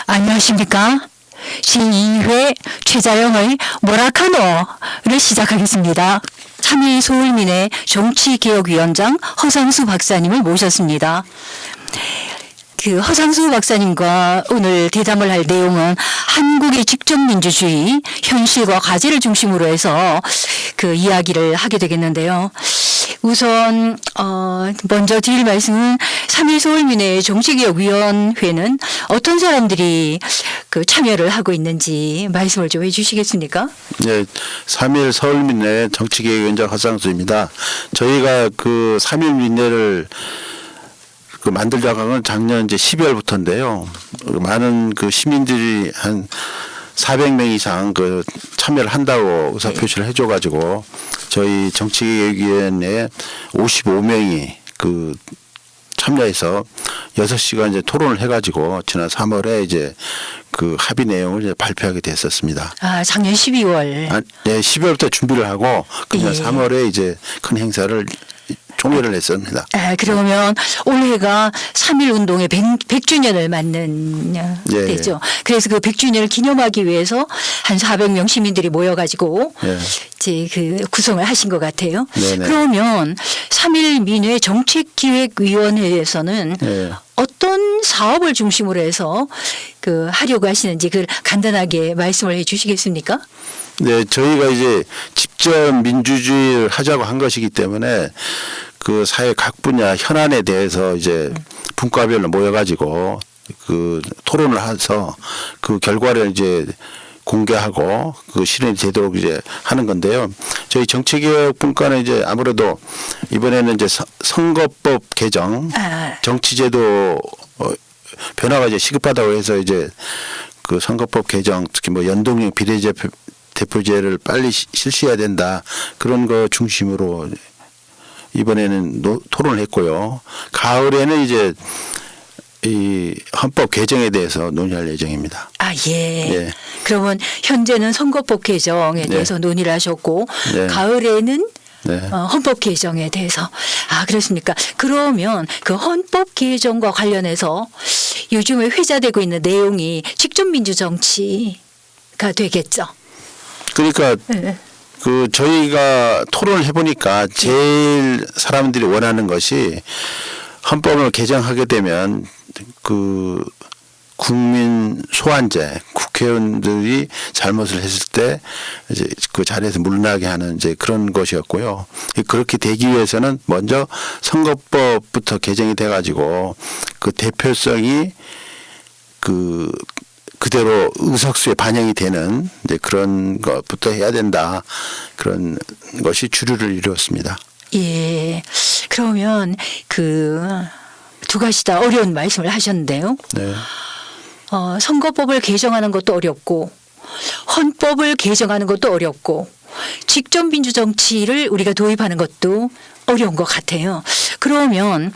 안녕하십니까? 제2회 최자영의 뭐라카노를 시작하겠습니다. 참여 서울민의 정치개혁위원장 허상수 박사님을 모셨습니다. 그 허상수 박사님과 오늘 대담을 할 내용은 한국의 직접민주주의 현실과 과제를 중심으로 해서 그 이야기를 하게 되겠는데요. 우선 먼저 드릴 말씀은 3.1 서울민의 정치개혁위원회는 어떤 사람들이 그 참여를 하고 있는지 말씀을 좀 해주시겠습니까? 네, 3.1 서울민의 정치개혁위원장 허상수입니다. 저희가 그 3.1 민회를 그 만들자고 한 건 작년 이제 12월부터인데요. 많은 그 시민들이 한 400명 이상 그 참여를 한다고 의사표시를 해줘가지고 저희 정치개혁위원회 55명이 그 참여해서 6시간 이제 토론을 해가지고 지난 3월에 이제 그 합의 내용을 이제 발표하게 됐었습니다. 아, 작년 12월. 네, 12월부터 준비를 하고 그냥 3월에 이제 큰 행사를 종료를 했습니다. 그러면 올해가 3.1 운동의 100주년을 맞는 때죠. 그래서 그 100주년을 기념하기 위해서 한 400명 시민들이 모여가지고 이제 그 구성을 하신 것 같아요. 네네. 그러면 3.1 민회 정책기획위원회에서는 어떤 사업을 중심으로 해서 그 하려고 하시는지 그걸 간단하게 말씀을 해 주시겠습니까? 네, 저희가 이제 직접 민주주의를 하자고 한 것이기 때문에 그 사회 각 분야 현안에 대해서 이제 분과별로 모여가지고 그 토론을 해서 그 결과를 이제 공개하고 그 실현이 되도록 이제 하는 건데요. 저희 정치개혁 분과는 이제 아무래도 이번에는 이제 선거법 개정, 정치제도 변화가 이제 시급하다고 해서 이제 그 선거법 개정, 특히 뭐 연동형 비례대표제를 빨리 실시해야 된다. 그런 거 중심으로 이번에는 토론을 했고요. 가을에는 이제 이 헌법 개정에 대해서 논의할 예정입니다. 아, 예. 그러면 현재는 선거법 개정에 대해서 논의를 하셨고 가을에는 헌법 개정에 대해서. 아, 그렇습니까? 그러면 그 헌법 개정과 관련해서 요즘에 회자되고 있는 내용이 직접민주 정치가 되겠죠. 그러니까 그 저희가 토론을 해보니까 제일 사람들이 원하는 것이 헌법을 개정하게 되면 그 국민 소환제, 국회의원들이 잘못을 했을 때 이제 그 자리에서 물러나게 하는 이제 그런 것이었고요. 그렇게 되기 위해서는 먼저 선거법부터 개정이 돼가지고 그 대표성이 그대로 의석수에 반영이 되는 이제 그런 것부터 해야 된다. 그런 것이 주류를 이루었습니다. 예. 그러면 그 두 가지 다 어려운 말씀을 하셨는데요. 네. 선거법을 개정하는 것도 어렵고 헌법을 개정하는 것도 어렵고 직접 민주 정치를 우리가 도입하는 것도 어려운 것 같아요. 그러면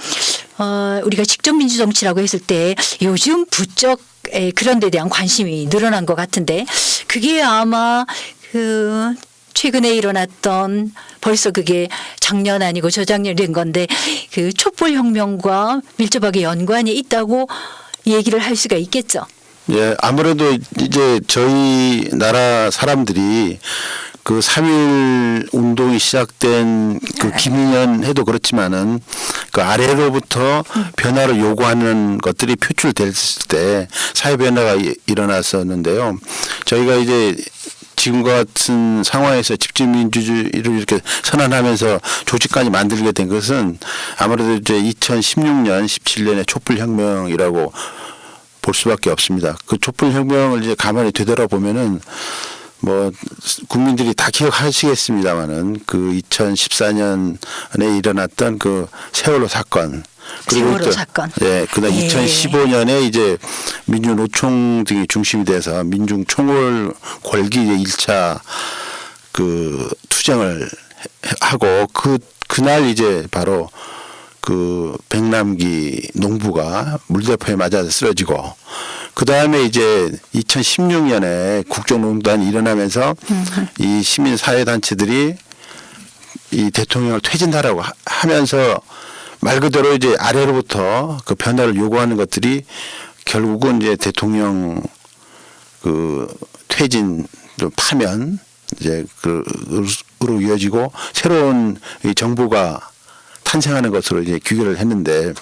우리가 직접 민주 정치라고 했을 때 요즘 부쩍 그런 데 대한 관심이 늘어난 것 같은데 그게 아마 그 최근에 일어났던 벌써 그게 작년 아니고 저작년 된 건데 그 촛불혁명과 밀접하게 연관이 있다고 얘기를 할 수가 있겠죠. 예, 아무래도 이제 저희 나라 사람들이 그 3.1 운동이 시작된 그 김인현 해도 그렇지만은 그 아래로부터 변화를 요구하는 것들이 표출됐을 때 사회 변화가 일어났었는데요. 저희가 이제 지금과 같은 상황에서 집집민주주의를 이렇게 선언하면서 조직까지 만들게 된 것은 아무래도 이제 2016년, 17년의 촛불혁명이라고 볼 수밖에 없습니다. 그 촛불혁명을 이제 가만히 되돌아보면은 뭐 국민들이 다 기억하시겠습니다만은 그 2014년에 일어났던 그 세월호 사건. 세월호 사건. 예, 그다음 2015년에 이제 민주노총 등이 중심이 돼서 민중총을 걸기 1차 그 투쟁을 하고 그날 이제 바로 그 백남기 농부가 물대포에 맞아서 쓰러지고 그 다음에 이제 2016년에 국정농단이 일어나면서 이 시민사회단체들이 이 대통령을 퇴진하라고 하면서 말 그대로 이제 아래로부터 그 변화를 요구하는 것들이 결국은 이제 대통령 그 퇴진 좀 파면 이제 그로 이어지고 새로운 이 정부가 탄생하는 것으로 이제 규결을 했는데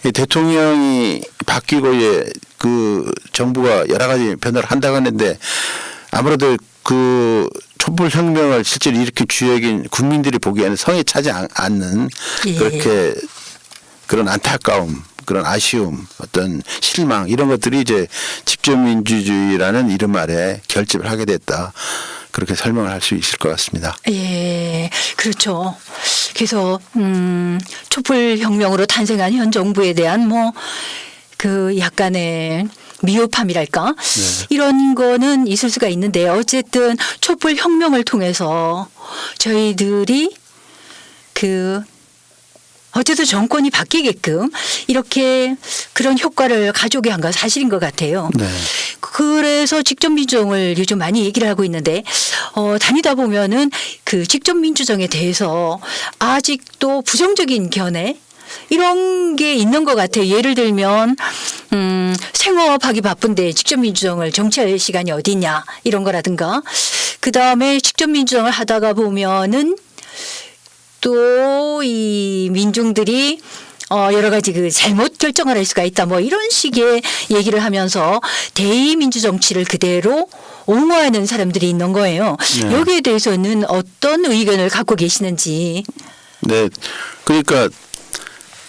이 대통령이 바뀌고 이제 그 정부가 여러 가지 변화를 한다고 했는데 아무래도 그 촛불혁명을 실제로 일으킨 주역인 국민들이 보기에는 성에 차지 않는 예. 그렇게 그런 안타까움, 그런 아쉬움, 어떤 실망 이런 것들이 이제 집권민주주의라는 이름 아래 결집을 하게 됐다. 그렇게 설명을 할 수 있을 것 같습니다. 예, 그렇죠. 그래서 촛불혁명으로 탄생한 현 정부에 대한 뭐 그 약간의 미흡함이랄까 이런 거는 있을 수가 있는데 어쨌든 촛불혁명을 통해서 저희들이 그 어쨌든 정권이 바뀌게끔 이렇게 그런 효과를 가져오게 한 건 사실인 것 같아요. 네. 그래서 직접민주정을 요즘 많이 얘기를 하고 있는데 다니다 보면은 그 직접민주정에 대해서 아직도 부정적인 견해 이런 게 있는 것 같아요. 예를 들면 생업하기 바쁜데 직접민주정을 정치할 시간이 어디냐 이런 거라든가 그다음에 직접민주정을 하다가 보면은 또 이 민중들이 여러 가지 그 잘못 결정을 할 수가 있다 뭐 이런 식의 얘기를 하면서 대의 민주 정치를 그대로 옹호하는 사람들이 있는 거예요. 네. 여기에 대해서는 어떤 의견을 갖고 계시는지. 네. 그러니까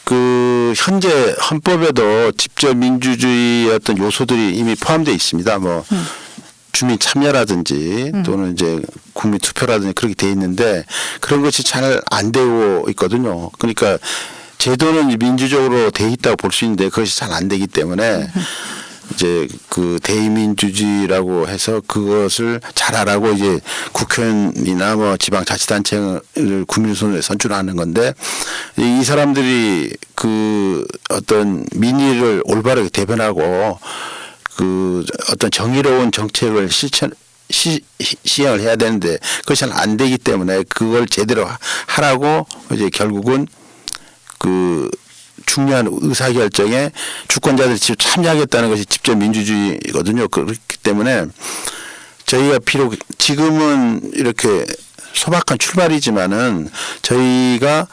그 현재 헌법에도 직접 민주주의 어떤 요소들이 이미 포함되어 있습니다. 뭐 주민 참여라든지 또는 이제 국민 투표라든지 그렇게 돼 있는데 그런 것이 잘 안 되고 있거든요. 그러니까 제도는 민주적으로 돼 있다고 볼 수 있는데 그것이 잘 안 되기 때문에 이제 그 대의민주주의라고 해서 그것을 잘하라고 이제 국회의원이나 뭐 지방자치단체를 국민선거에 선출하는 건데 이 사람들이 그 어떤 민의를 올바르게 대변하고 그 어떤 정의로운 정책을 시행을 해야 되는데 그것이 잘 안 되기 때문에 그걸 제대로 하라고 이제 결국은 그 중요한 의사결정에 주권자들이 직접 참여하겠다는 것이 직접 민주주의거든요. 그렇기 때문에 저희가 비록 지금은 이렇게 소박한 출발이지만은 저희가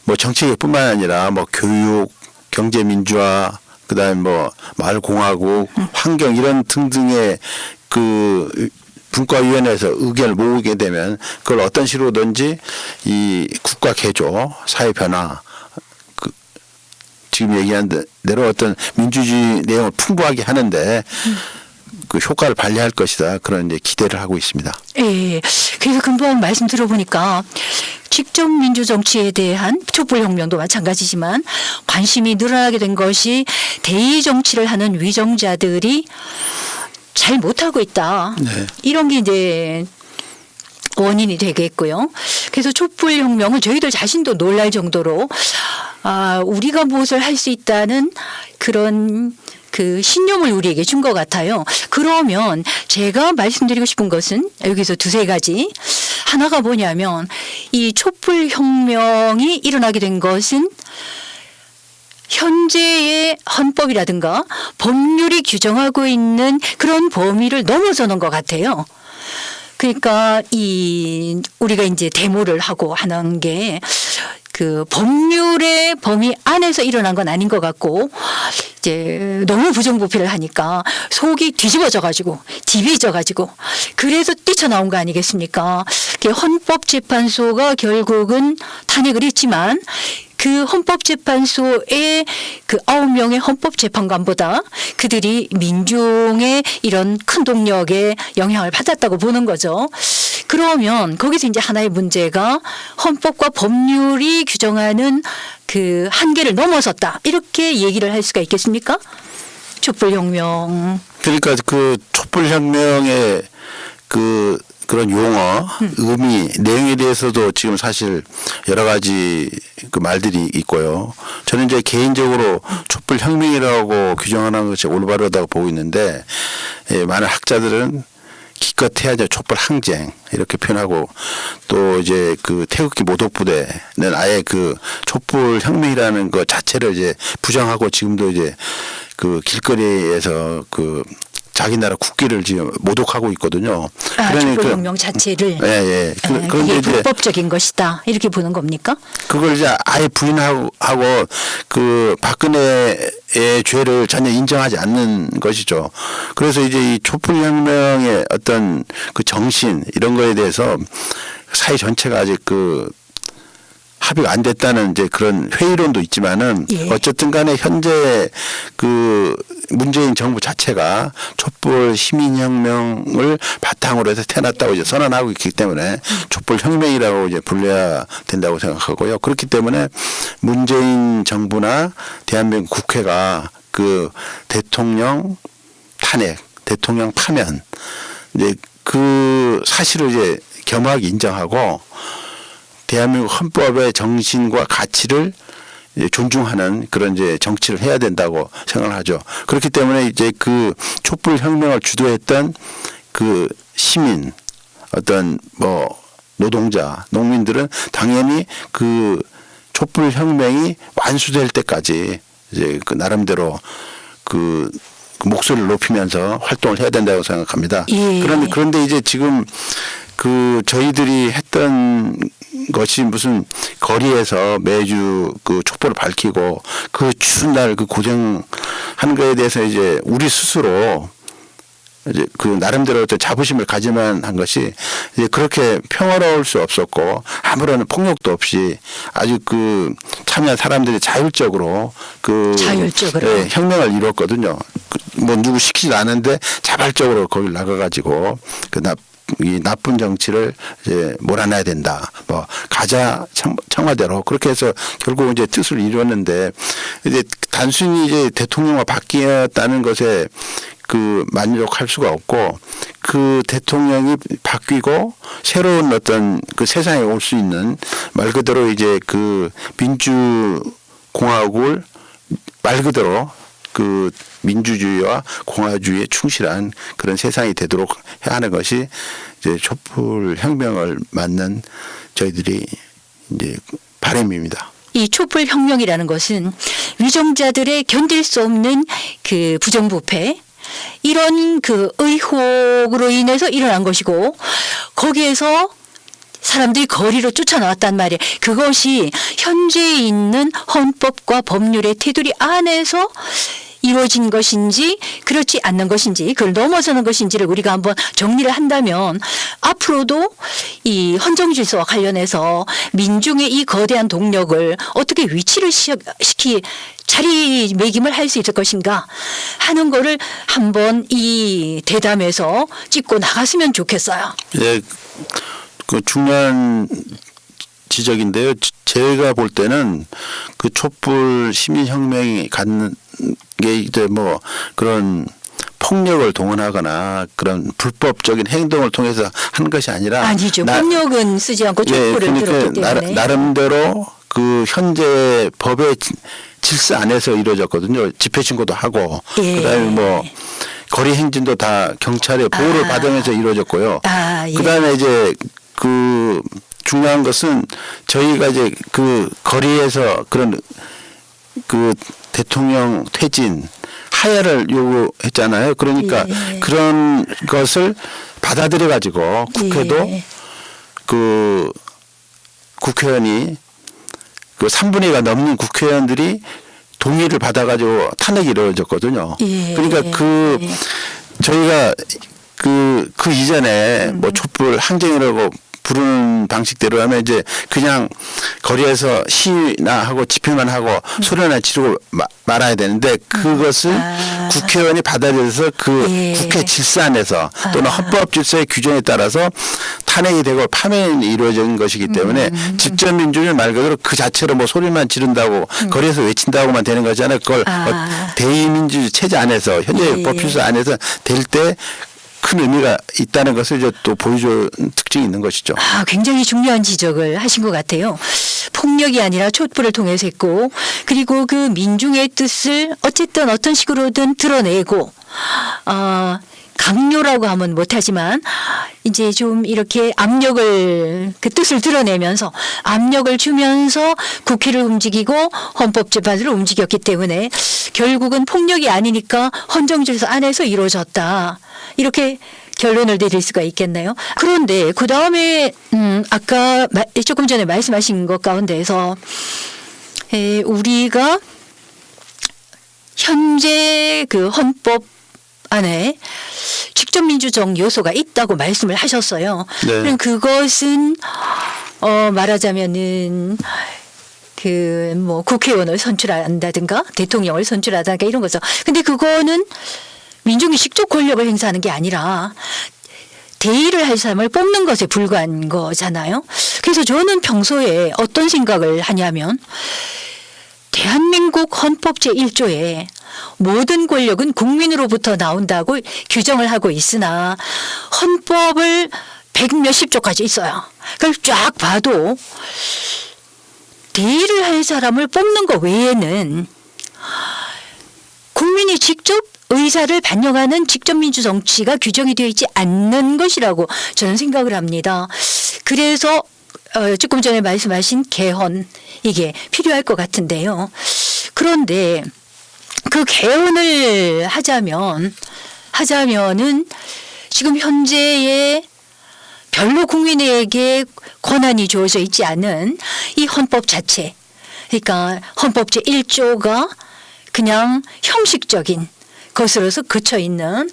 뭐 정책뿐만 아니라 뭐 교육, 경제 민주화, 그다음에 뭐 마을공화국, 환경 이런 등등의 그 분과위원회에서 의견을 모으게 되면 그걸 어떤 식으로든지 이 국가 개조, 사회 변화 지금 얘기한 대로 어떤 민주주의 내용을 풍부하게 하는데 그 효과를 발휘할 것이다. 그런 이제 기대를 하고 있습니다. 예. 그래서 금방 말씀 들어보니까 직접 민주 정치에 대한 촛불혁명도 마찬가지지만 관심이 늘어나게 된 것이 대의 정치를 하는 위정자들이 잘 못하고 있다. 네. 이런 게 이제 원인이 되겠고요. 그래서 촛불혁명을 저희들 자신도 놀랄 정도로 우리가 무엇을 할 수 있다는 그런 그 신념을 우리에게 준 것 같아요. 그러면 제가 말씀드리고 싶은 것은 여기서 두세 가지. 하나가 뭐냐면 이 촛불혁명이 일어나게 된 것은 현재의 헌법이라든가 법률이 규정하고 있는 그런 범위를 넘어서는 것 같아요. 그러니까 우리가 이제 데모를 하고 하는 게 그 법률의 범위 안에서 일어난 건 아닌 것 같고 이제 너무 부정부패를 하니까 속이 뒤집어져 가지고 디비져 가지고 그래서 뛰쳐나온 거 아니겠습니까? 헌법재판소가 결국은 탄핵을 했지만 그 헌법재판소의 그 9명의 헌법재판관보다 그들이 민중의 이런 큰 동력에 영향을 받았다고 보는 거죠. 그러면 거기서 이제 하나의 문제가 헌법과 법률이 규정하는 그 한계를 넘어섰다. 이렇게 얘기를 할 수가 있겠습니까? 촛불혁명. 그러니까 그 촛불혁명의 그런 용어, 의미, 내용에 대해서도 지금 사실 여러 가지 그 말들이 있고요. 저는 이제 개인적으로 촛불혁명이라고 규정하는 것이 올바르다고 보고 있는데 많은 학자들은 기껏해야 이제 촛불항쟁 이렇게 표현하고 또 이제 그 태극기 모독부대는 아예 그 촛불혁명이라는 것 자체를 이제 부정하고 지금도 이제 그 길거리에서 그 자기 나라 국기를 지금 모독하고 있거든요. 촛불혁명 자체를 예. 그런데 그게 이제 불법적인 것이다 이렇게 보는 겁니까? 그걸 이제 아예 부인하고 그 박근혜의 죄를 전혀 인정하지 않는 것이죠. 그래서 이제 이 촛불혁명의 어떤 그 정신 이런 거에 대해서 사회 전체가 아직 그 합의가 안 됐다는 이제 그런 회의론도 있지만은 예. 어쨌든 간에 현재 그 문재인 정부 자체가 촛불 시민혁명을 바탕으로 해서 태어났다고 이제 선언하고 있기 때문에 촛불혁명이라고 이제 불려야 된다고 생각하고요. 그렇기 때문에 문재인 정부나 대한민국 국회가 그 대통령 탄핵, 대통령 파면 이제 그 사실을 이제 겸허하게 인정하고 대한민국 헌법의 정신과 가치를 이제 존중하는 그런 이제 정치를 해야 된다고 생각을 하죠. 그렇기 때문에 이제 그 촛불 혁명을 주도했던 그 시민 어떤 뭐 노동자, 농민들은 당연히 그 촛불 혁명이 완수될 때까지 이제 그 나름대로 그 목소리를 높이면서 활동을 해야 된다고 생각합니다. 예. 그런데 이제 지금 그 저희들이 했던 것이 무슨 거리에서 매주 그 촛불을 밝히고 그 추운 날 그 고생하는 거에 대해서 이제 우리 스스로 이제 그 나름대로 어떤 자부심을 가지만 한 것이 이제 그렇게 평화로울 수 없었고 아무런 폭력도 없이 아주 그 참여한 사람들이 자율적으로 자율적으로. 예, 혁명을 이뤘거든요. 뭐 누구 시키지도 않은데 자발적으로 거기 나가가지고 이 나쁜 정치를 이제 몰아내야 된다. 뭐 가자 청와대로 그렇게 해서 결국 이제 뜻을 이뤘는데 이제 단순히 이제 대통령과 바뀌었다는 것에 그 만족할 수가 없고 그 대통령이 바뀌고 새로운 어떤 그 세상에 올 수 있는 말 그대로 이제 그 민주공화국을 말 그대로 그 민주주의와 공화주의에 충실한 그런 세상이 되도록 해야 하는 것이 이제 촛불 혁명을 맞는 저희들이 이제 바람입니다. 이 촛불 혁명이라는 것은 위정자들의 견딜 수 없는 그 부정부패 이런 그 의혹으로 인해서 일어난 것이고 거기에서 사람들이 거리로 쫓아나왔단 말이에요. 그것이 현재 있는 헌법과 법률의 테두리 안에서 이루어진 것인지 그렇지 않는 것인지 그걸 넘어서는 것인지를 우리가 한번 정리를 한다면 앞으로도 이 헌정질서와 관련해서 민중의 이 거대한 동력을 어떻게 위치를 자리매김을 할 수 있을 것인가 하는 거를 한번 이 대담에서 짚고 나갔으면 좋겠어요. 예, 그 중요한 지적인데요. 제가 볼 때는 그 촛불 시민혁명이 갖는 게 이제 뭐 그런 폭력을 동원하거나 그런 불법적인 행동을 통해서 하는 것이 아니라 아니죠. 폭력은 쓰지 않고 촛불을 그러니까 들었기 때문에. 나름대로 그 현재 법의 질서 안에서 이루어졌거든요. 집회 신고도 하고 예. 그다음에 뭐 거리 행진도 다 경찰의 보호를 받으면서 이루어졌고요. 예. 그다음에 이제 그 중요한 것은 저희가 이제 그 거리에서 그런 그 대통령 퇴진 하야를 요구했잖아요. 그러니까 예. 그런 것을 받아들여 가지고 국회도 예. 그 국회의원이 그 3분의 2가 넘는 국회의원들이 동의를 받아가지고 탄핵이 이루어졌거든요. 예. 그러니까 그 저희가 그 이전에 뭐 촛불 항쟁이라고 부르는 방식대로 하면 이제 그냥 거리에서 시위나 하고 집회만 하고 소리나 지르고 말아야 되는데 그것을 국회의원이 받아들여서 그 예. 국회 질서 안에서 또는 헌법 질서의 규정에 따라서 탄핵이 되고 파면이 이루어진 것이기 때문에 직접 민주주의 말 그대로 그 자체로 뭐 소리만 지른다고 거리에서 외친다고만 되는 거잖아요. 그걸 대의민주주의 체제 안에서 현재 예. 법질서 안에서 될 때 큰 의미가 있다는 것을 이제 또 보여주는 특징이 있는 것이죠. 굉장히 중요한 지적을 하신 것 같아요. 폭력이 아니라 촛불을 통해서 했고 그리고 그 민중의 뜻을 어쨌든 어떤 식으로든 드러내고 강요라고 하면 못하지만 이제 좀 이렇게 압력을 그 뜻을 드러내면서 압력을 주면서 국회를 움직이고 헌법재판소를 움직였기 때문에 결국은 폭력이 아니니까 헌정질서 안에서 이루어졌다. 이렇게 결론을 내릴 수가 있겠네요. 그런데 그 다음에 아까 조금 전에 말씀하신 것 가운데에서 우리가 현재 그 헌법 안에 직접민주적 요소가 있다고 말씀을 하셨어요. 네. 그럼 그것은 말하자면은 그 뭐 국회의원을 선출한다든가 대통령을 선출하다든가 이런 거죠. 근데 그거는 민중이 직접 권력을 행사하는 게 아니라 대의를 할 사람을 뽑는 것에 불과한 거잖아요. 그래서 저는 평소에 어떤 생각을 하냐면 대한민국 헌법 제1조에 모든 권력은 국민으로부터 나온다고 규정을 하고 있으나 헌법을 100몇십 조까지 있어요. 그걸 쫙 봐도 대의를 할 사람을 뽑는 것 외에는 국민이 직접 의사를 반영하는 직접민주 정치가 규정이 되어 있지 않는 것이라고 저는 생각을 합니다. 그래서 조금 전에 말씀하신 개헌 이게 필요할 것 같은데요. 그런데 그 개헌을 하자면은 지금 현재의 별로 국민에게 권한이 주어져 있지 않은 이 헌법 자체, 그러니까 헌법 제1조가 그냥 형식적인 것으로서 그쳐 있는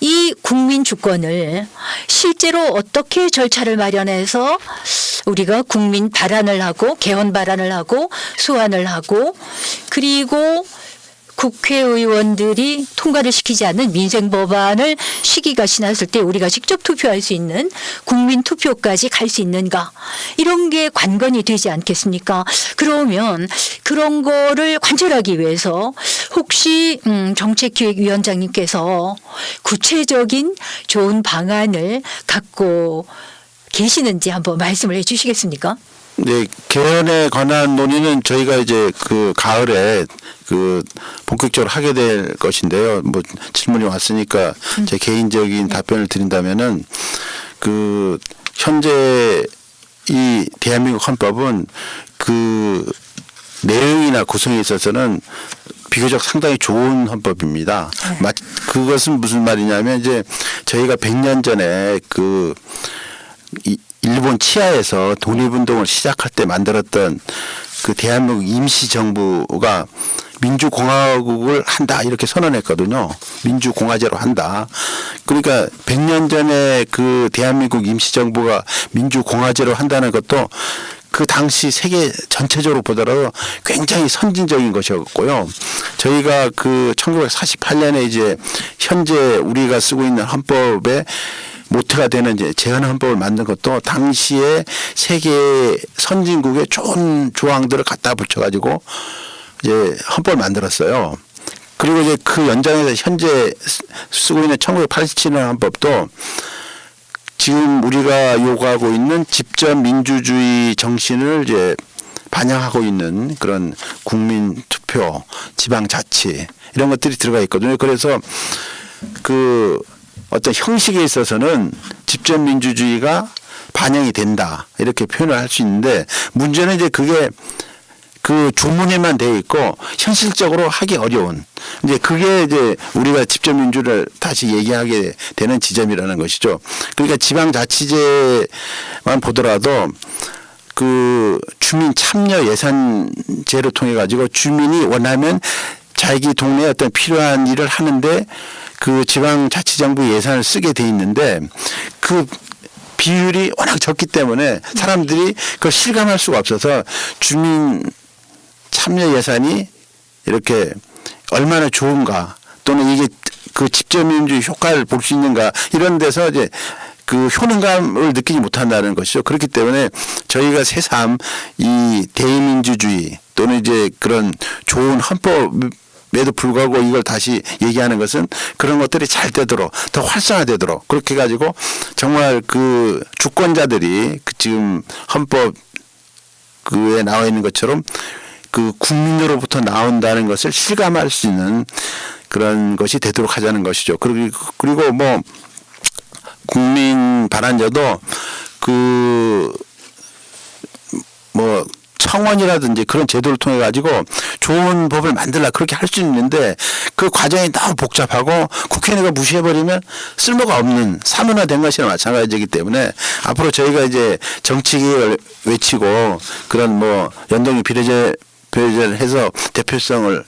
이 국민 주권을 실제로 어떻게 절차를 마련해서 우리가 국민 발안을 하고 개헌 발안을 하고 소환을 하고 그리고 국회의원들이 통과를 시키지 않는 민생 법안을 시기가 지났을 때 우리가 직접 투표할 수 있는 국민 투표까지 갈 수 있는가 이런 게 관건이 되지 않겠습니까? 그러면 그런 거를 관철하기 위해서 혹시 정책기획위원장님께서 구체적인 좋은 방안을 갖고 계시는지 한번 말씀을 해 주시겠습니까? 네, 개헌에 관한 논의는 저희가 이제 그 가을에 그 본격적으로 하게 될 것인데요. 뭐 질문이 왔으니까 제 개인적인 답변을 드린다면은 그 현재 이 대한민국 헌법은 그 내용이나 구성에 있어서는 비교적 상당히 좋은 헌법입니다. 그것은 무슨 말이냐면 이제 저희가 100년 전에 그 일본 치하에서 독립운동을 시작할 때 만들었던 그 대한민국 임시정부가 민주공화국을 한다 이렇게 선언했거든요. 민주공화제로 한다. 그러니까 100년 전에 그 대한민국 임시정부가 민주공화제로 한다는 것도 그 당시 세계 전체적으로 보더라도 굉장히 선진적인 것이었고요. 저희가 그 1948년에 이제 현재 우리가 쓰고 있는 헌법에 모태가 되는 이제 제헌헌법을 만든 것도 당시에 세계 선진국의 좋은 조항들을 갖다 붙여가지고 이제 헌법을 만들었어요. 그리고 이제 그 연장에서 현재 쓰고 있는 1987년 헌법도 지금 우리가 요구하고 있는 직접 민주주의 정신을 이제 반영하고 있는 그런 국민 투표, 지방자치 이런 것들이 들어가 있거든요. 그래서 그 어떤 형식에 있어서는 직접민주주의가 반영이 된다 이렇게 표현을 할 수 있는데 문제는 이제 그게 그 조문에만 되어 있고 현실적으로 하기 어려운 이제 그게 이제 우리가 직접민주를 다시 얘기하게 되는 지점이라는 것이죠. 그러니까 지방자치제만 보더라도 그 주민 참여 예산제를 통해 가지고 주민이 원하면 자기 동네에 어떤 필요한 일을 하는데 그 지방자치정부 예산을 쓰게 돼 있는데 그 비율이 워낙 적기 때문에 사람들이 그걸 실감할 수가 없어서 주민 참여 예산이 이렇게 얼마나 좋은가 또는 이게 그 직접민주 효과를 볼 수 있는가 이런 데서 이제 그 효능감을 느끼지 못한다는 것이죠. 그렇기 때문에 저희가 새삼 이 대의민주주의 또는 이제 그런 좋은 헌법에도 불구하고 이걸 다시 얘기하는 것은 그런 것들이 잘 되도록 더 활성화되도록 그렇게 해가지고 정말 그 주권자들이 그 지금 헌법 그에 나와 있는 것처럼 그 국민으로부터 나온다는 것을 실감할 수 있는 그런 것이 되도록 하자는 것이죠. 그리고 뭐 국민 발안제도 뭐 청원이라든지 그런 제도를 통해 가지고 좋은 법을 만들라 그렇게 할 수 있는데 그 과정이 너무 복잡하고 국회의원가 무시해버리면 쓸모가 없는 사문화된 것이나 마찬가지이기 때문에 앞으로 저희가 이제 정치개혁을 외치고 그런 뭐 연동형 비례제를 해서 대표성을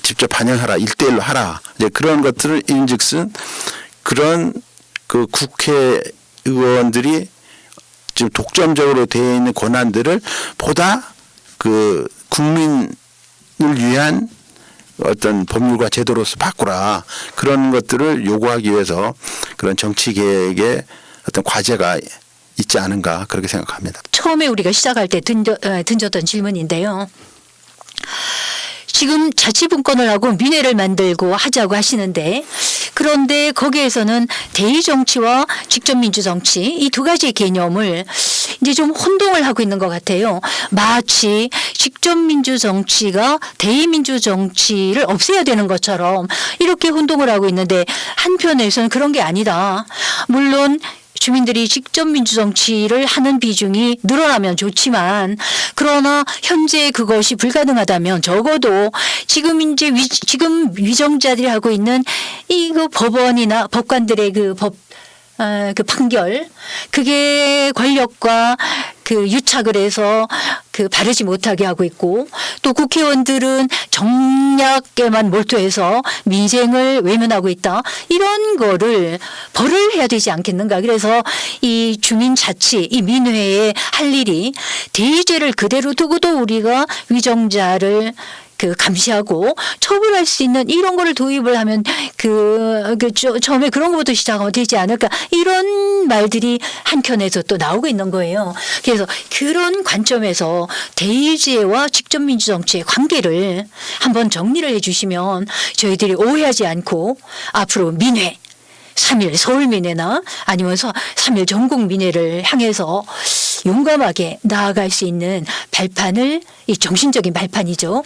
직접 반영하라 1대1로 하라 이제 그런 것들을 인즉슨 그런 그 국회의원들이 지금 독점적으로 되어 있는 권한들을 보다 그 국민을 위한 어떤 법률과 제도로서 바꾸라 그런 것들을 요구하기 위해서 그런 정치 개혁의 어떤 과제가 있지 않은가 그렇게 생각합니다. 처음에 우리가 시작할 때 던졌던 질문인데요. 지금 자치분권을 하고 민회를 만들고 하자고 하시는데 그런데 거기에서는 대의정치와 직접민주정치 이 두 가지 개념을 이제 좀 혼동을 하고 있는 것 같아요. 마치 직접민주정치가 대의민주정치를 없애야 되는 것처럼 이렇게 혼동을 하고 있는데 한편에서는 그런 게 아니다. 물론 주민들이 직접 민주정치를 하는 비중이 늘어나면 좋지만 그러나 현재 그것이 불가능하다면 적어도 지금 이제 지금 위정자들이 하고 있는 이거 법원이나 법관들의 그 판결 그게 권력과 그 유착을 해서 그 바르지 못하게 하고 있고 또 국회의원들은 정략에만 몰두해서 민생을 외면하고 있다. 이런 거를 벌을 해야 되지 않겠는가. 그래서 이 주민자치, 이 민회에 할 일이 대의제를 그대로 두고도 우리가 위정자를 감시하고 처벌할 수 있는 이런 거를 도입을 하면 처음에 그런 것부터 시작하면 되지 않을까 이런 말들이 한켠에서 또 나오고 있는 거예요. 그래서 그런 관점에서 대의제와 직접민주정치의 관계를 한번 정리를 해 주시면 저희들이 오해하지 않고 앞으로 민회 3.1 서울민회나 아니면 3.1 전국민회를 향해서 용감하게 나아갈 수 있는 발판을 이 정신적인 발판이죠.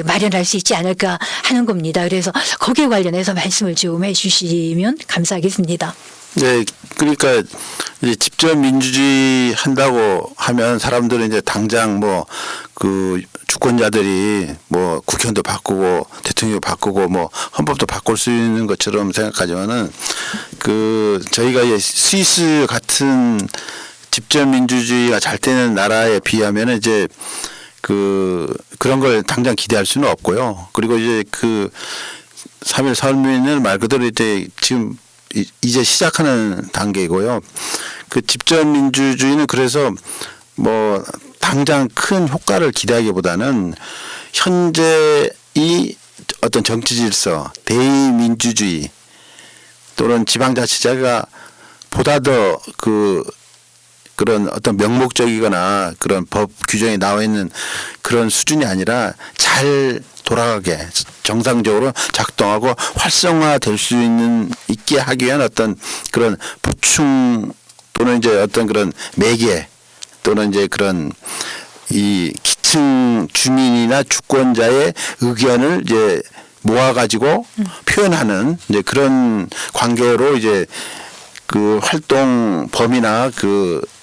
마련할 수 있지 않을까 하는 겁니다. 그래서 거기에 관련해서 말씀을 좀 해주시면 감사하겠습니다. 네, 그러니까 이제 직접 민주주의 한다고 하면 사람들은 이제 당장 뭐 주권자들이 뭐 국회의원도 바꾸고 대통령도 바꾸고 뭐 헌법도 바꿀 수 있는 것처럼 생각하지만은 저희가 이제 스위스 같은 직접 민주주의가 잘 되는 나라에 비하면은 이제 그런 걸 당장 기대할 수는 없고요. 그리고 이제 3.1 서울민회는 말 그대로 이제 시작하는 단계이고요. 직접 민주주의는 그래서 뭐 당장 큰 효과를 기대하기보다는 현재 이 어떤 정치 질서, 대의민주주의 또는 지방자치제가 보다 더 그런 어떤 명목적이거나 그런 법 규정에 나와 있는 그런 수준이 아니라 잘 돌아가게 정상적으로 작동하고 활성화될 수 있게 하기 위한 어떤 그런 보충 또는 이제 어떤 그런 매개 또는 이제 그런 이 기층 주민이나 주권자의 의견을 이제 모아가지고 표현하는 이제 그런 관계로 이제 활동 범위나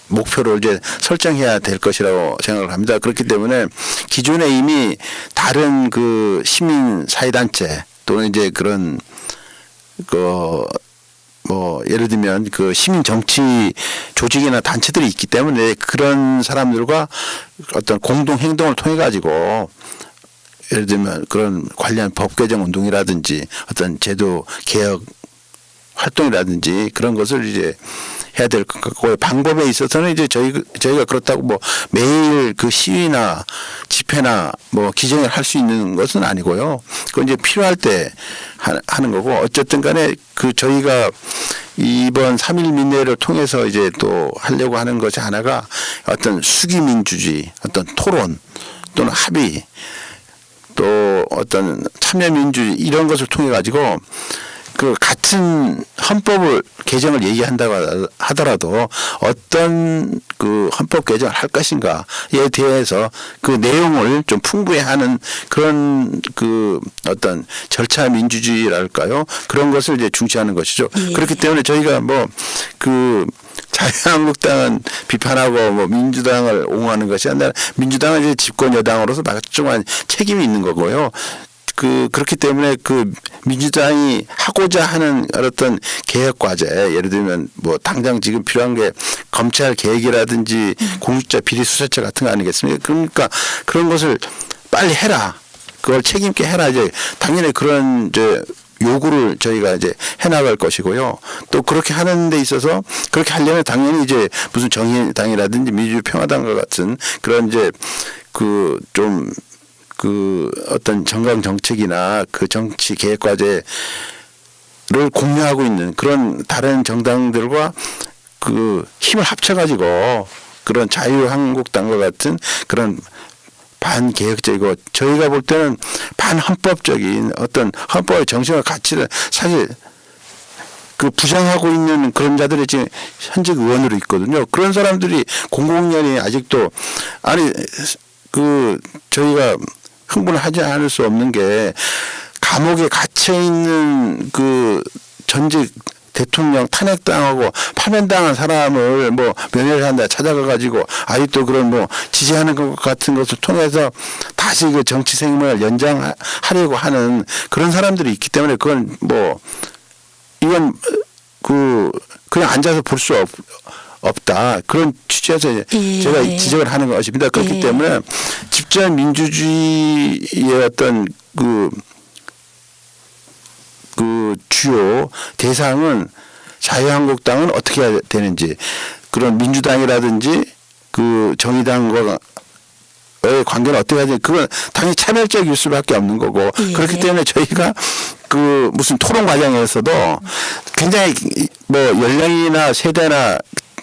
목표를 이제 설정해야 될 것이라고 생각을 합니다. 그렇기 때문에 기존에 이미 다른 시민 사회단체 또는 이제 그런 뭐 예를 들면 시민 정치 조직이나 단체들이 있기 때문에 그런 사람들과 어떤 공동 행동을 통해 가지고 예를 들면 그런 관련 법 개정 운동이라든지 어떤 제도 개혁 활동이라든지 그런 것을 이제 해야 될 것 같고 방법에 있어서는 이제 저희가 그렇다고 뭐 매일 시위나 집회나 뭐 기정을 할 수 있는 것은 아니고요. 그건 이제 필요할 때 하는 거고 어쨌든 간에 저희가 이번 3.1 민회를 통해서 이제 또 하려고 하는 것이 하나가 어떤 수기민주주의, 어떤 토론 또는 합의 또 어떤 참여민주주의 이런 것을 통해 가지고 그 같은 헌법을 개정을 얘기한다고 하더라도 어떤 그 헌법 개정을 할 것인가에 대해서 그 내용을 좀 풍부히 하는 그런 그 어떤 절차 민주주의랄까요? 그런 것을 이제 중시하는 것이죠. 예. 그렇기 때문에 저희가 뭐 그 자유한국당은 비판하고 뭐 민주당을 옹호하는 것이 아니라 민주당은 이제 집권 여당으로서 막중한 책임이 있는 거고요. 그렇기 때문에 그 민주당이 하고자 하는 어떤 개혁 과제, 예를 들면 뭐 당장 지금 필요한 게 검찰 개혁이라든지 공직자 비리 수사처 같은 거 아니겠습니까? 그러니까 그런 것을 빨리 해라. 그걸 책임 있게 해라. 이제 당연히 그런 이제 요구를 저희가 이제 해나갈 것이고요. 또 그렇게 하는 데 있어서 그렇게 하려면 당연히 이제 무슨 정의당이라든지 민주평화당과 같은 그런 이제 그 좀 그 어떤 정강 정책이나 그 정치 개혁 과제를 공유하고 있는 그런 다른 정당들과 그 힘을 합쳐가지고 그런 자유한국당과 같은 그런 반개혁적이고 저희가 볼 때는 반헌법적인 어떤 헌법의 정신과 가치를 사실 그 부정하고 있는 그런 자들이 지금 현직 의원으로 있거든요. 그런 사람들이 공공연히 아직도 아니 그 저희가 흥분을 하지 않을 수 없는 게 감옥에 갇혀 있는 그 전직 대통령 탄핵당하고 파면당한 사람을 뭐 면회를 한다 찾아가 가지고 아직도 그런 뭐 지지하는 것 같은 것을 통해서 다시 그 정치 생명을 연장하려고 하는 그런 사람들이 있기 때문에 그건 뭐 이건 그냥 앉아서 볼 수 없다. 그런 취지에서 예. 제가 지적을 하는 것입니다. 그렇기 예. 때문에 집권 민주주의의 어떤 그 주요 대상은 자유한국당은 어떻게 해야 되는지 그런 민주당이라든지 그 정의당과의 관계는 어떻게 해야 되는지 그건 당연히 차별적일 수밖에 없는 거고 예. 그렇기 때문에 저희가 그 무슨 토론 과정에서도 굉장히 뭐 연령이나 세대나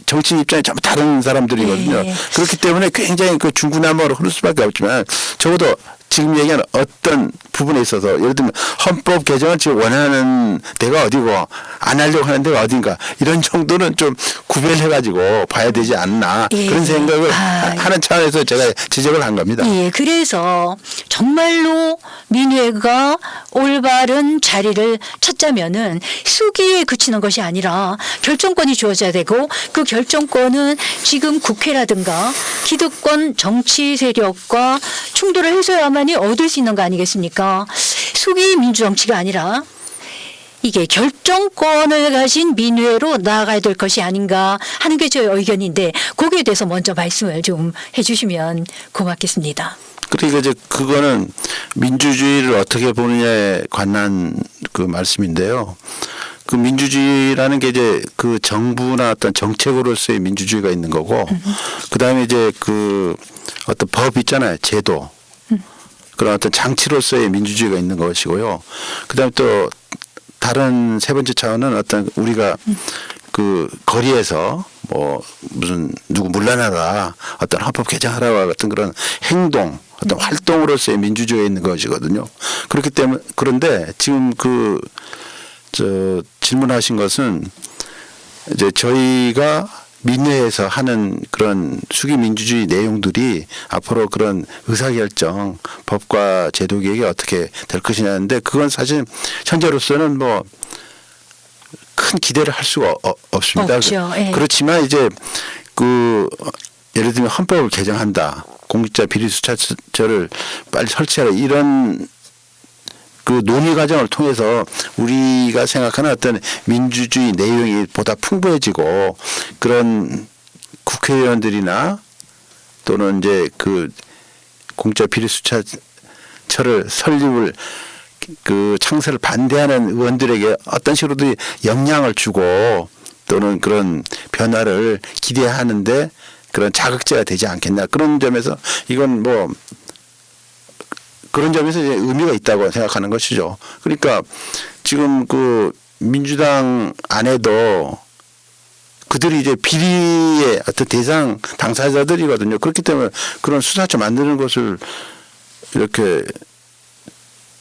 정치 입장이 좀 다른 사람들이거든요. 예. 그렇기 때문에 굉장히 그 중구난방으로 흐를 수밖에 없지만 적어도 지금 얘기하는 어떤 부분에 있어서 예를 들면 헌법 개정을 지금 원하는 데가 어디고 안 하려고 하는 데가 어딘가 이런 정도는 좀 구별해 가지고 봐야 되지 않나 예. 그런 생각을 하는 차원에서 제가 지적을 한 겁니다. 예, 그래서 정말로 민회가 올바른 자리를 찾자면은 수기에 그치는 것이 아니라 결정권이 주어져야 되고 그 결정권은 지금 국회라든가 기득권 정치 세력과 충돌을 해서야만이 얻을 수 있는 거 아니겠습니까? 수기 민주정치가 아니라 이게 결정권을 가진 민회로 나아가야 될 것이 아닌가 하는 게 저의 의견인데 거기에 대해서 먼저 말씀을 좀 해주시면 고맙겠습니다. 그러니까 이제 그거는 민주주의를 어떻게 보느냐에 관한 그 말씀인데요. 그 민주주의라는 게 이제 그 정부나 어떤 정책으로서의 민주주의가 있는 거고, 그 다음에 이제 그 어떤 법 있잖아요. 제도. 그런 어떤 장치로서의 민주주의가 있는 것이고요. 그 다음에 또 다른 세 번째 차원은 어떤 우리가 그 거리에서 뭐 무슨 누구 물러나라 어떤 헌법 개정하라 같은 그런 행동 어떤 활동으로서의 민주주의가 있는 것이거든요. 그렇기 때문에 그런데 지금 저 질문하신 것은 이제 저희가 민회에서 하는 그런 수기 민주주의 내용들이 앞으로 그런 의사결정 법과 제도 개혁이 어떻게 될 것이냐는데 그건 사실 현재로서는 뭐 큰 기대를 할 수가 없습니다. 없죠. 예. 그렇지만 이제 그 예를 들면 헌법을 개정한다. 공직자 비리 수사처를 빨리 설치하라. 이런 그 논의 과정을 통해서 우리가 생각하는 어떤 민주주의 내용이 보다 풍부해지고 그런 국회의원들이나 또는 이제 그 공직자 비리 수사처를 설립을 그 창설을 반대하는 의원들에게 어떤 식으로든 영향을 주고 또는 그런 변화를 기대하는데 그런 자극제가 되지 않겠나 그런 점에서 이건 뭐 그런 점에서 이제 의미가 있다고 생각하는 것이죠. 그러니까 지금 그 민주당 안에도 그들이 이제 비리의 어떤 대상 당사자들이거든요. 그렇기 때문에 그런 수사처 만드는 것을 이렇게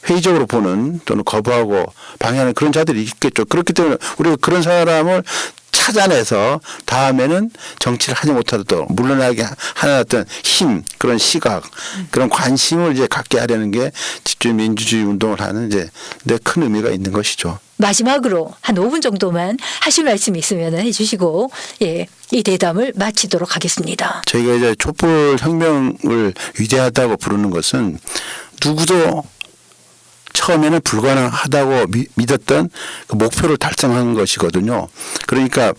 회의적으로 보는 또는 거부하고 방해하는 그런 자들이 있겠죠. 그렇기 때문에 우리가 그런 사람을 찾아내서 다음에는 정치를 하지 못하도록 물러나게 하는 어떤 힘, 그런 시각, 그런 관심을 이제 갖게 하려는 게 집중 민주주의 운동을 하는 이제 내 큰 의미가 있는 것이죠. 마지막으로 한 5분 정도만 하실 말씀이 있으면 해주시고 예, 이 대담을 마치도록 하겠습니다. 저희가 이제 촛불 혁명을 위대하다고 부르는 것은 누구도 처음에는 불가능하다고 믿었던 그 목표를 달성한 것이거든요. 그러니까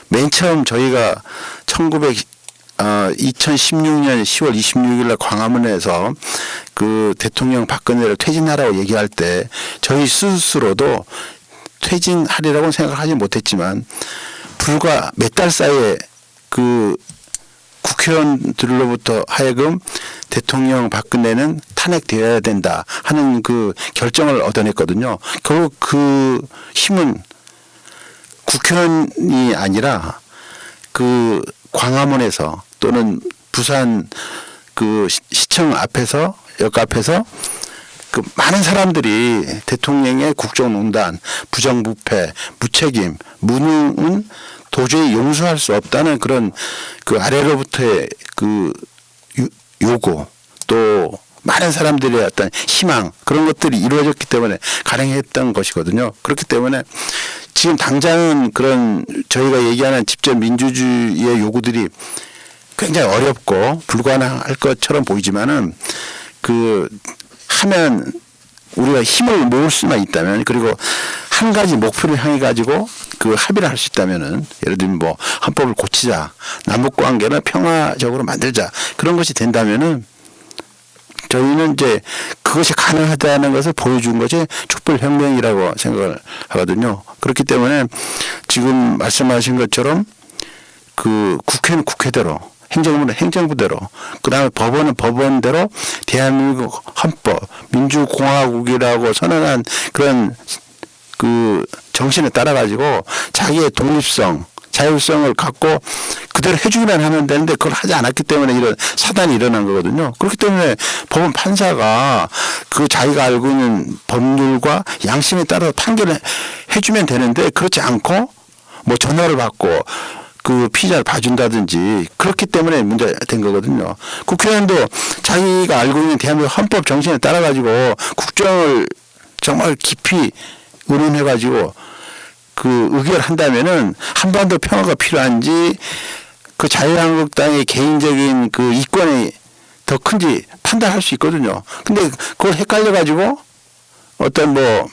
맨 처음 저희가 2016년 10월 26일 날 광화문에서 그 대통령 박근혜를 퇴진하라고 얘기할 때 저희 스스로도 퇴진하리라고는 생각하지 못했지만 불과 몇 달 사이에 그 국회의원들로부터 하여금 대통령 박근혜는 탄핵되어야 된다 하는 그 결정을 얻어냈거든요. 결국 그 힘은 국회의원이 아니라 그 광화문에서 또는 부산 그 시청 앞에서 역 앞에서 그 많은 사람들이 대통령의 국정농단, 부정부패, 무책임, 무능은 도저히 용서할 수 없다는 그런 그 아래로부터의 그 요구 또 많은 사람들의 어떤 희망 그런 것들이 이루어졌기 때문에 가능했던 것이거든요. 그렇기 때문에 지금 당장은 그런 저희가 얘기하는 집권 민주주의의 요구들이 굉장히 어렵고 불가능할 것처럼 보이지만은 그 하면 우리가 힘을 모을 수만 있다면 그리고 한 가지 목표를 향해 가지고 그 합의를 할 수 있다면은 예를 들면 뭐 헌법을 고치자, 남북 관계는 평화적으로 만들자 그런 것이 된다면은 저희는 이제 그것이 가능하다는 것을 보여준 것이 촛불혁명이라고 생각을 하거든요. 그렇기 때문에 지금 말씀하신 것처럼 그 국회는 국회대로 행정부는 행정부대로 그다음에 법원은 법원대로 대한민국 헌법 민주공화국이라고 선언한 그런 그 정신에 따라 가지고 자기의 독립성 자율성을 갖고 그대로 해주기만 하면 되는데 그걸 하지 않았기 때문에 이런 사단이 일어난 거거든요. 그렇기 때문에 법원 판사가 그 자기가 알고 있는 법률과 양심에 따라서 판결을 해주면 되는데 그렇지 않고 뭐 전화를 받고 그 피의자를 봐준다든지 그렇기 때문에 문제가 된 거거든요. 국회의원도 자기가 알고 있는 대한민국 헌법 정신에 따라 가지고 국정을 정말 깊이 의논해 가지고 그 의결한다면은 한반도 평화가 필요한지 그 자유한국당의 개인적인 그 이권이 더 큰지 판단할 수 있거든요. 근데 그걸 헷갈려 가지고 어떤 뭐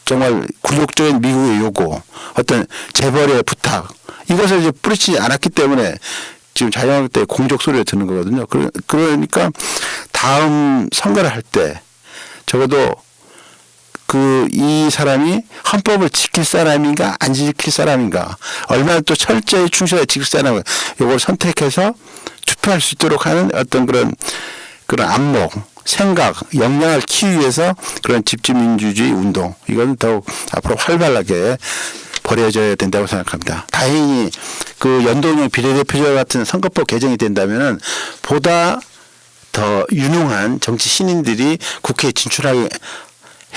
정말 굴욕적인 미국의 요구, 어떤 재벌의 부탁 이것을 이제 뿌리치지 않았기 때문에 지금 자유한국당의 공적 소리를 듣는 거거든요. 그러니까 다음 선거를 할 때 적어도 이 사람이 헌법을 지킬 사람인가 안 지킬 사람인가 얼마나 또 철저히 충실하게 지킬 사람인가 이걸 선택해서 투표할 수 있도록 하는 어떤 그런 안목 생각 역량을 키우기 위해서 그런 집중민주주의 운동 이건 더욱 앞으로 활발하게 벌여져야 된다고 생각합니다. 다행히 그 연동형 비례대표제 같은 선거법 개정이 된다면은 보다 더 유능한 정치 신인들이 국회에 진출하게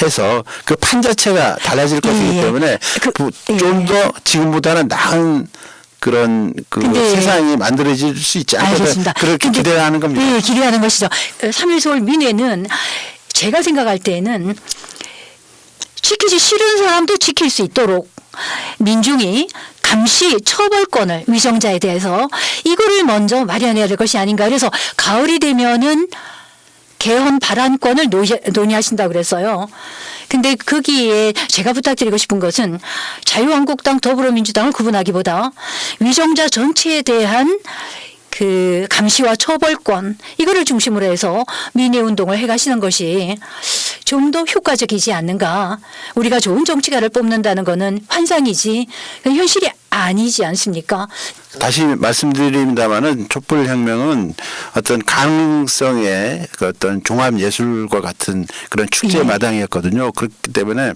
해서 그 판 자체가 달라질 것이기 때문에 좀 더 지금보다는 나은 그런 세상이 만들어질 수 있지 않을까 그렇게 기대하는 겁니다. 네, 기대하는 것이죠. 3.1 서울 민회는 제가 생각할 때는 지키기 싫은 사람도 지킬 수 있도록 민중이 감시 처벌권을 위정자에 대해서 이거를 먼저 마련해야 될 것이 아닌가. 그래서 가을이 되면은 개헌 발안권을 논의하신다고 그랬어요. 근데 거기에 제가 부탁드리고 싶은 것은 자유한국당 더불어민주당을 구분하기보다 위정자 전체에 대한 그 감시와 처벌권 이거를 중심으로 해서 민의 운동을 해가시는 것이 좀 더 효과적이지 않는가. 우리가 좋은 정치가를 뽑는다는 거는 환상이지 현실이 아니지 않습니까? 다시 말씀드립니다마는 촛불혁명은 어떤 가능성의 그 어떤 종합예술과 같은 그런 축제 마당이었거든요. 그렇기 때문에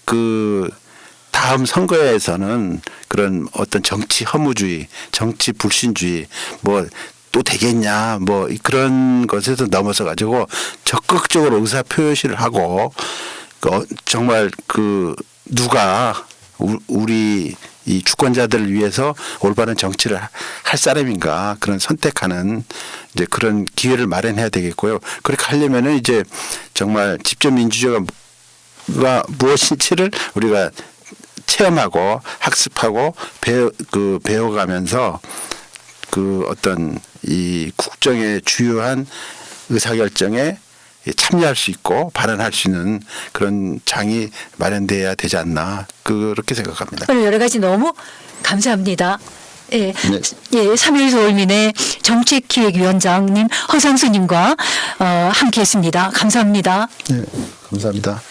그 다음 선거에서는 그런 어떤 정치 허무주의, 정치 불신주의, 뭐 또 되겠냐 뭐 그런 것에서 넘어서 가지고 적극적으로 의사 표시를 하고 정말 그 누가 우리 이 주권자들을 위해서 올바른 정치를 할 사람인가 그런 선택하는 이제 그런 기회를 마련해야 되겠고요. 그렇게 하려면은 이제 정말 직접 민주주의가 무엇인지를 우리가 체험하고 학습하고 배워가면서 그 어떤 이 국정의 주요한 의사결정에 참여할 수 있고 발언할 수 있는 그런 장이 마련돼야 되지 않나 그렇게 생각합니다. 오늘 여러 가지 너무 감사합니다. 예, 네. 예, 3.1 서울민의 정책기획위원장님 허상수님과 함께했습니다. 감사합니다. 네, 감사합니다.